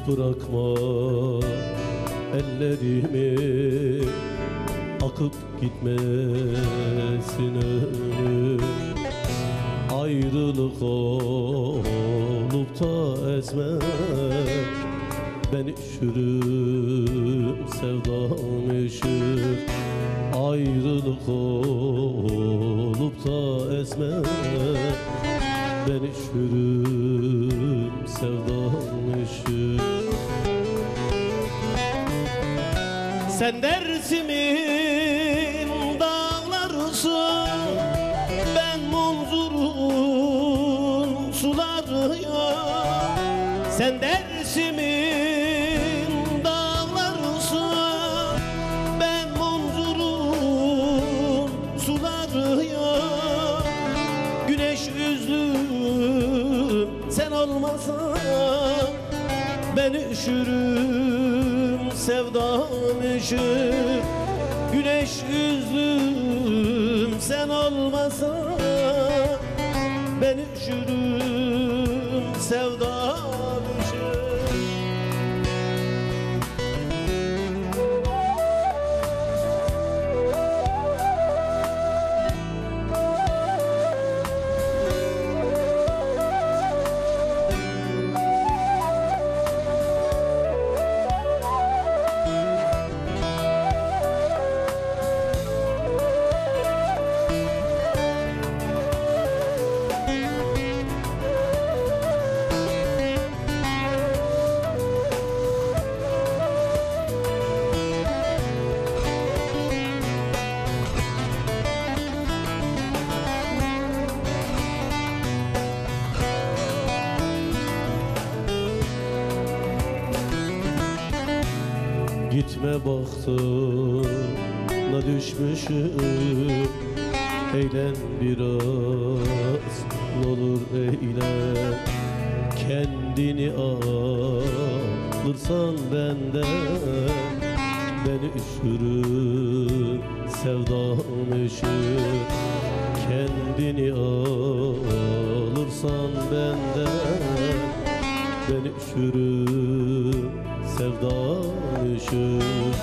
bırakma ellerimi, akıp gitmesin ömrüm. Ayrılık olup da ezme beni, üşürüm sevdam üşür. Ayrılık olup da ezme beni, üşürüm sevdam üşür. Sen Dersim'in dağlarısın, ben Munzur'un sularıyım. Sen Dersim'in dağlarısın, ben Munzur'un sularıyım. Güneş yüzlüm sen olmasan ben üşürüm sevdam üşür. Güneş yüzlüm sen olmasan ben üşürüm sevdam üşür. Gitme bahtına düşmüşüm, eğlen biraz, n'olur eğlen. Kendini alırsan benden ben üşürüm sevdam üşür. Kendini alırsan benden ben üşürüm sevdam üşür.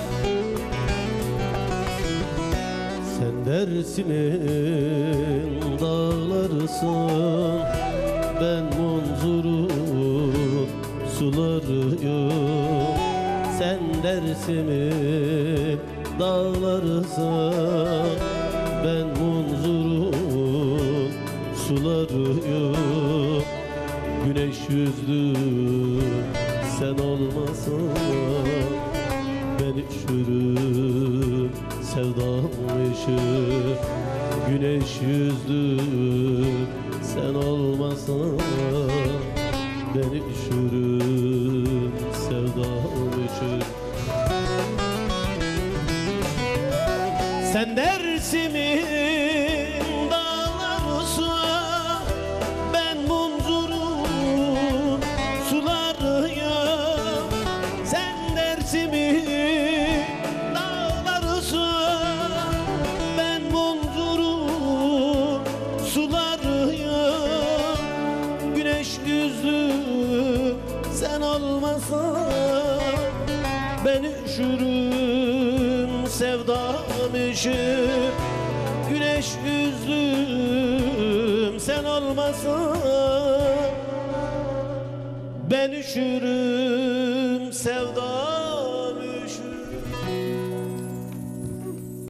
Sen Dersim'in dağlarısın, ben Munzur'un sularıyım. Sen Dersim'in dağlarısın, ben Munzur'un sularıyım. Güneş yüzlüm sen olmasan ben üşürüm sevdam üşür. Güneş yüzlüm sen olmasan ben üşürüm sevdam üşür. Sen Dersim'in dağlarısın, ben Munzur'un sularıyım. Sen Dersim'in dağlarısın, ben Munzur'un sularıyım. Güneş yüzlüm sen olmasan ben üşürüm sevdam üşür. Güneş yüzlüm sen olmasan ben üşürüm sevdam